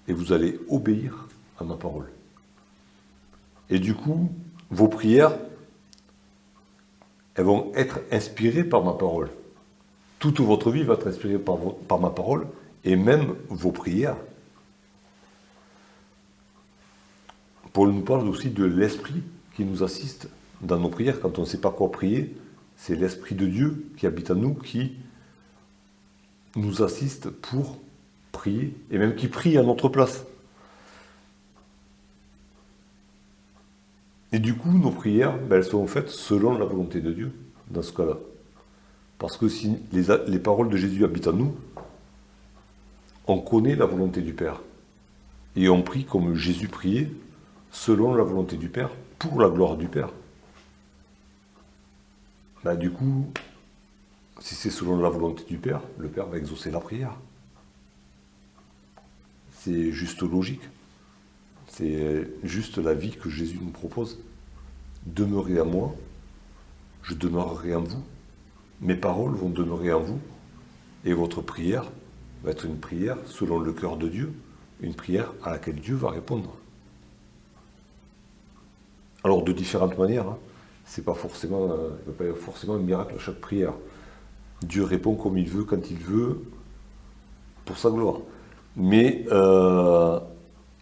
et vous allez obéir à ma parole. Et du coup, vos prières, elles vont être inspirées par ma parole. Toute votre vie va être inspirée par ma parole, et même vos prières. Paul nous parle aussi de l'Esprit qui nous assiste dans nos prières. Quand on ne sait pas quoi prier, c'est l'Esprit de Dieu qui habite en nous, qui nous assiste pour prier, et même qui prie à notre place. Et du coup, nos prières, elles sont faites selon la volonté de Dieu, dans ce cas-là. Parce que si les paroles de Jésus habitent en nous, on connaît la volonté du Père. Et on prie comme Jésus priait, selon la volonté du Père, pour la gloire du Père. Du coup, si c'est selon la volonté du Père, le Père va exaucer la prière. C'est juste logique. C'est juste la vie que Jésus nous propose. Demeurez à moi, je demeurerai en vous. Mes paroles vont demeurer en vous. Et votre prière va être une prière selon le cœur de Dieu, une prière à laquelle Dieu va répondre. Alors de différentes manières, c'est pas forcément, il n'y a pas forcément un miracle à chaque prière. Dieu répond comme il veut, quand il veut, pour sa gloire. Mais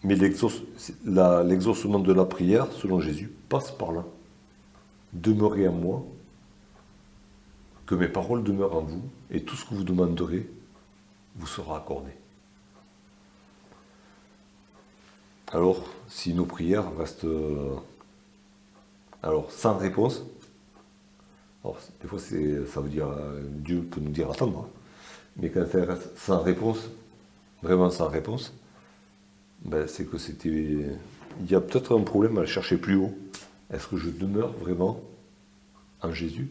l'exaucement de la prière, selon Jésus, passe par là. Demeurez en moi, que mes paroles demeurent en vous, et tout ce que vous demanderez vous sera accordé. Alors, si nos prières restent sans réponse, alors, des fois ça veut dire, Dieu peut nous dire attendre, mais quand ça reste sans réponse, vraiment sans réponse, c'est que il y a peut-être un problème à le chercher plus haut. Est-ce que je demeure vraiment en Jésus?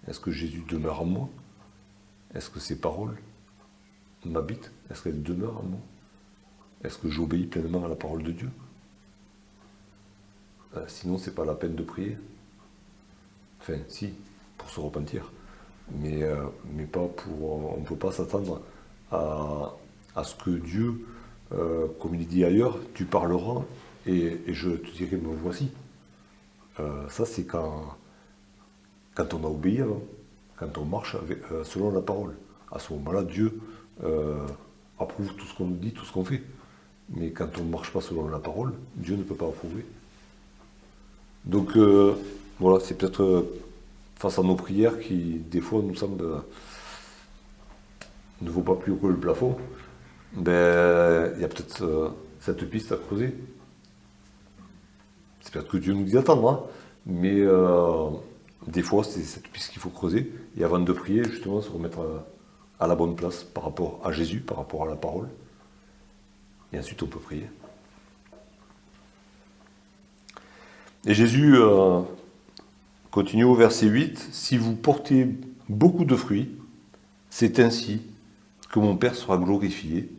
Est-ce que Jésus demeure en moi? Est-ce que ses paroles m'habitent? Est-ce qu'elles demeurent en moi? Est-ce que j'obéis pleinement à la parole de Dieu? Sinon, c'est pas la peine de prier. Enfin, si, pour se repentir. Mais pas pour... On ne peut pas s'attendre à ce que Dieu, comme il dit ailleurs, tu parleras et je te dirai me voici. Ça, c'est quand on a obéi avant, quand on marche selon la parole. À ce moment-là, Dieu approuve tout ce qu'on nous dit, tout ce qu'on fait. Mais quand on ne marche pas selon la parole, Dieu ne peut pas approuver. Donc voilà, c'est peut-être face à nos prières qui, des fois, nous semblent ne vaut pas plus haut que le plafond. Il y a peut-être cette piste à creuser. C'est peut-être que Dieu nous dit d'attendre, mais des fois, c'est cette piste qu'il faut creuser. Et avant de prier, justement, se remettre à la bonne place par rapport à Jésus, par rapport à la parole. Et ensuite, on peut prier. Et Jésus continue au verset 8. « Si vous portez beaucoup de fruits, c'est ainsi que mon Père sera glorifié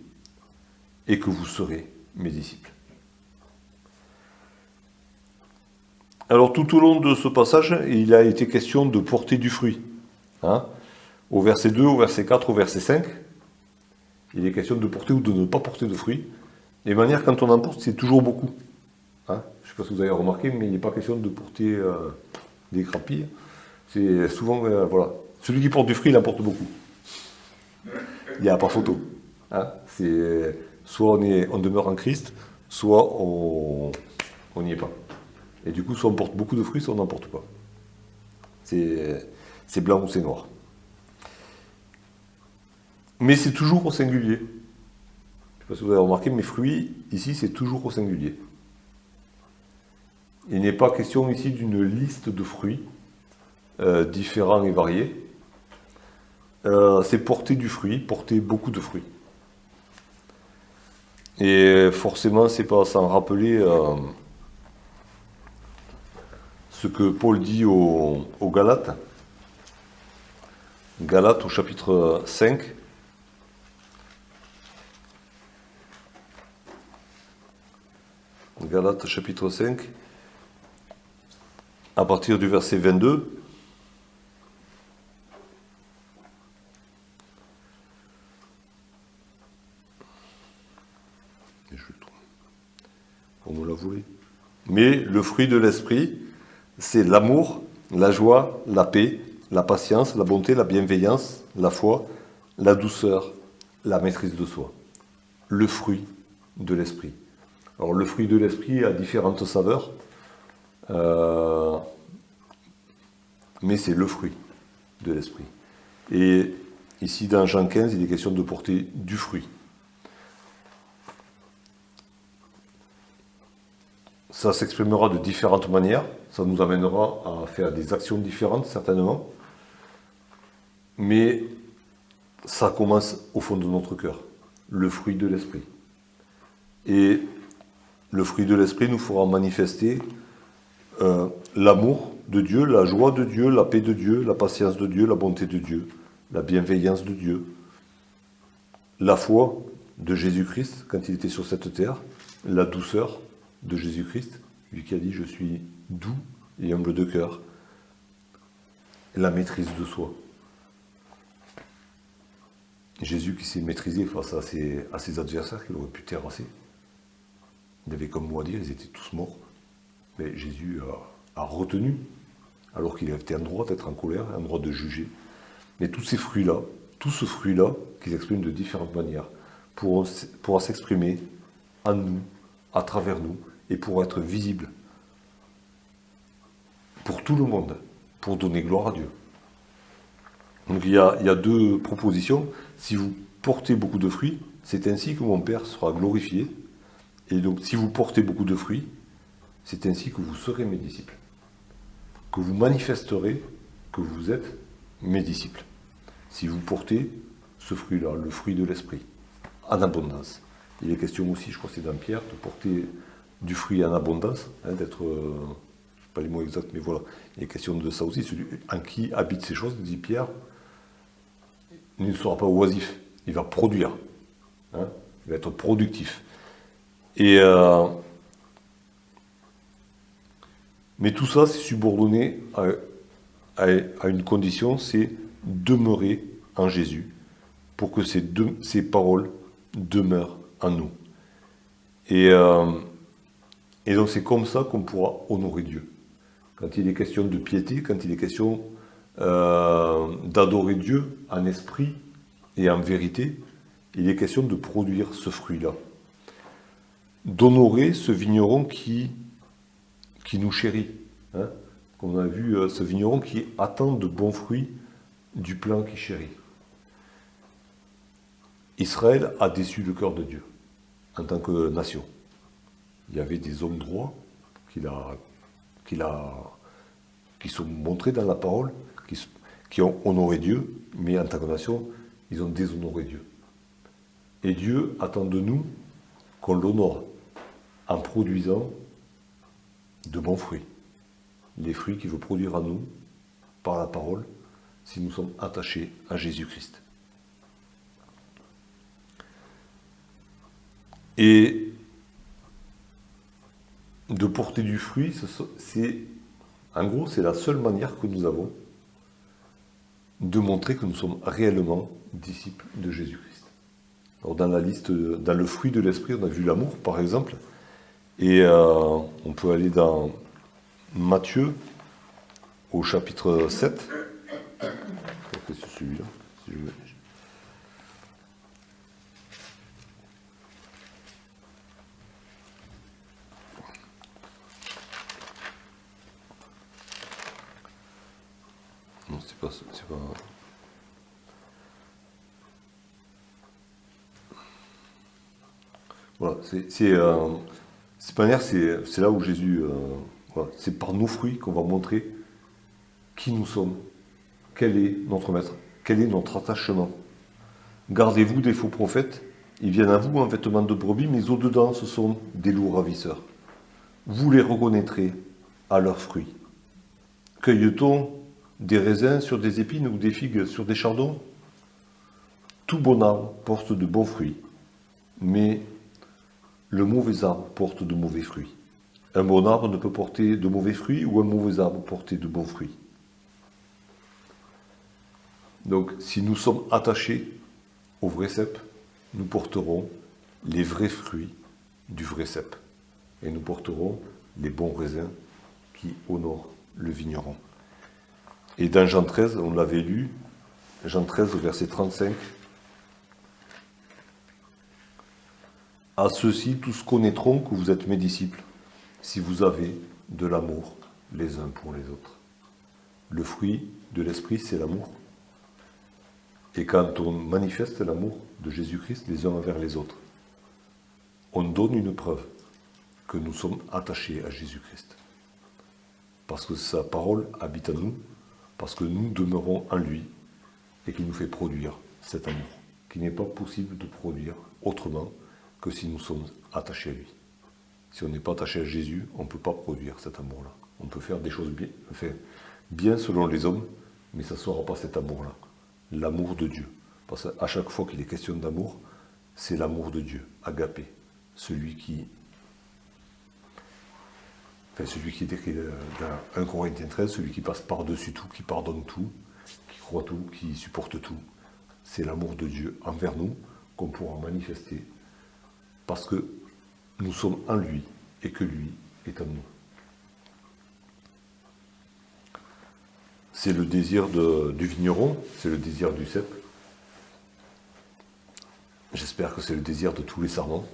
et que vous serez mes disciples. » Alors tout au long de ce passage, il a été question de porter du fruit. Au verset 2, au verset 4, au verset 5, il est question de porter ou de ne pas porter de fruits. Et de manière, quand on en porte, c'est toujours beaucoup. Je ne sais pas si vous avez remarqué, mais il n'est pas question de porter des crapilles. C'est souvent, voilà, celui qui porte du fruit, il en porte beaucoup. Il n'y a pas photo. C'est soit on demeure en Christ, soit on n'y est pas. Et du coup, soit on porte beaucoup de fruits, soit on n'en porte pas. C'est blanc ou c'est noir. Mais c'est toujours au singulier. Je ne sais pas si vous avez remarqué, mes fruits, ici, c'est toujours au singulier. Il n'est pas question ici d'une liste de fruits différents et variés. C'est porter du fruit, porter beaucoup de fruits. Et forcément, c'est pas sans rappeler ce que Paul dit aux Galates. Galates au chapitre 5. Galates chapitre 5, à partir du verset 22. Et je le trouve. Comme vous la voulez. Mais le fruit de l'esprit, c'est l'amour, la joie, la paix, la patience, la bonté, la bienveillance, la foi, la douceur, la maîtrise de soi. Le fruit de l'esprit. Alors le fruit de l'esprit a différentes saveurs, mais c'est le fruit de l'esprit. Et ici dans Jean 15, il est question de porter du fruit. Ça s'exprimera de différentes manières, ça nous amènera à faire des actions différentes certainement, mais ça commence au fond de notre cœur, le fruit de l'esprit. Et le fruit de l'esprit nous fera manifester l'amour de Dieu, la joie de Dieu, la paix de Dieu, la patience de Dieu, la bonté de Dieu, la bienveillance de Dieu, la foi de Jésus-Christ quand il était sur cette terre, la douceur de Jésus-Christ, lui qui a dit « Je suis doux et humble de cœur », la maîtrise de soi. Jésus qui s'est maîtrisé face à ses adversaires qu'il aurait pu terrasser. Il avait comme mot à dire, ils étaient tous morts. Mais Jésus a retenu, alors qu'il avait un droit d'être en colère, un droit de juger. Mais tous ces fruits-là, tout ce fruit-là, qui s'exprime de différentes manières, pourra s'exprimer en nous, à travers nous, et pourra être visible pour tout le monde, pour donner gloire à Dieu. Donc il y a deux propositions. Si vous portez beaucoup de fruits, c'est ainsi que mon Père sera glorifié. Et donc si vous portez beaucoup de fruits, c'est ainsi que vous serez mes disciples. Que vous manifesterez que vous êtes mes disciples. Si vous portez ce fruit-là, le fruit de l'esprit, en abondance. Il est question aussi, je crois que c'est dans Pierre, de porter du fruit en abondance, d'être, je ne sais pas les mots exacts, mais voilà, il est question de ça aussi. Celui en qui habitent ces choses, dit Pierre, il ne sera pas oisif, il va produire, il va être productif. Mais tout ça, c'est subordonné à une condition, c'est demeurer en Jésus, pour que ces paroles demeurent en nous. Et donc c'est comme ça qu'on pourra honorer Dieu. Quand il est question de piété, quand il est question d'adorer Dieu en esprit et en vérité, il est question de produire ce fruit-là. D'honorer ce vigneron qui nous chérit. Comme on a vu, ce vigneron qui attend de bons fruits du plan qui chérit. Israël a déçu le cœur de Dieu en tant que nation. Il y avait des hommes droits qui sont montrés dans la parole, qui ont honoré Dieu, mais en tant que nation, ils ont déshonoré Dieu. Et Dieu attend de nous qu'on l'honore en produisant de bons fruits. Les fruits qu'il veut produire à nous par la parole, si nous sommes attachés à Jésus-Christ. Et de porter du fruit, en gros, c'est la seule manière que nous avons de montrer que nous sommes réellement disciples de Jésus-Christ. Alors dans le fruit de l'esprit, on a vu l'amour, par exemple, et on peut aller dans Matthieu, au chapitre 7. Je crois que c'est celui-là. Si je veux. Non, c'est pas. Voilà, c'est là où Jésus. Voilà, c'est par nos fruits qu'on va montrer qui nous sommes, quel est notre maître, quel est notre attachement. Gardez-vous des faux prophètes, ils viennent à vous en vêtements de brebis, mais au-dedans, ce sont des loups ravisseurs. Vous les reconnaîtrez à leurs fruits. Cueille-t-on des raisins sur des épines ou des figues sur des chardons? Tout bon arbre porte de bons fruits, mais le mauvais arbre porte de mauvais fruits. Un bon arbre ne peut porter de mauvais fruits ou un mauvais arbre porter de bons fruits. Donc, si nous sommes attachés au vrai cep, nous porterons les vrais fruits du vrai cep. Et nous porterons les bons raisins qui honorent le vigneron. Et dans Jean 13, on l'avait lu, Jean 13, verset 35, « À ceux-ci, tous connaîtront que vous êtes mes disciples, si vous avez de l'amour les uns pour les autres. » Le fruit de l'esprit, c'est l'amour. Et quand on manifeste l'amour de Jésus-Christ les uns envers les autres, on donne une preuve que nous sommes attachés à Jésus-Christ. Parce que sa parole habite en nous, parce que nous demeurons en lui et qu'il nous fait produire cet amour, qui n'est pas possible de produire autrement que si nous sommes attachés à lui. Si on n'est pas attaché à Jésus, on ne peut pas produire cet amour-là. On peut faire des choses bien selon les hommes, mais ça ne sera pas cet amour-là. L'amour de Dieu. Parce qu'à chaque fois qu'il est question d'amour, c'est l'amour de Dieu, agapé. Celui qui est écrit dans 1 Corinthiens 13, celui qui passe par-dessus tout, qui pardonne tout, qui croit tout, qui supporte tout. C'est l'amour de Dieu envers nous qu'on pourra manifester parce que nous sommes en lui et que lui est en nous. C'est le désir du vigneron, c'est le désir du cep. J'espère que c'est le désir de tous les servants,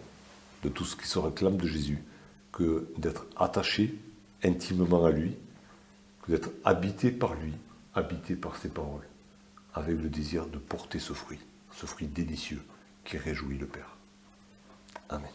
de tout ce qui se réclame de Jésus, que d'être attaché intimement à lui, que d'être habité par lui, habité par ses paroles, avec le désir de porter ce fruit délicieux qui réjouit le Père. Amen.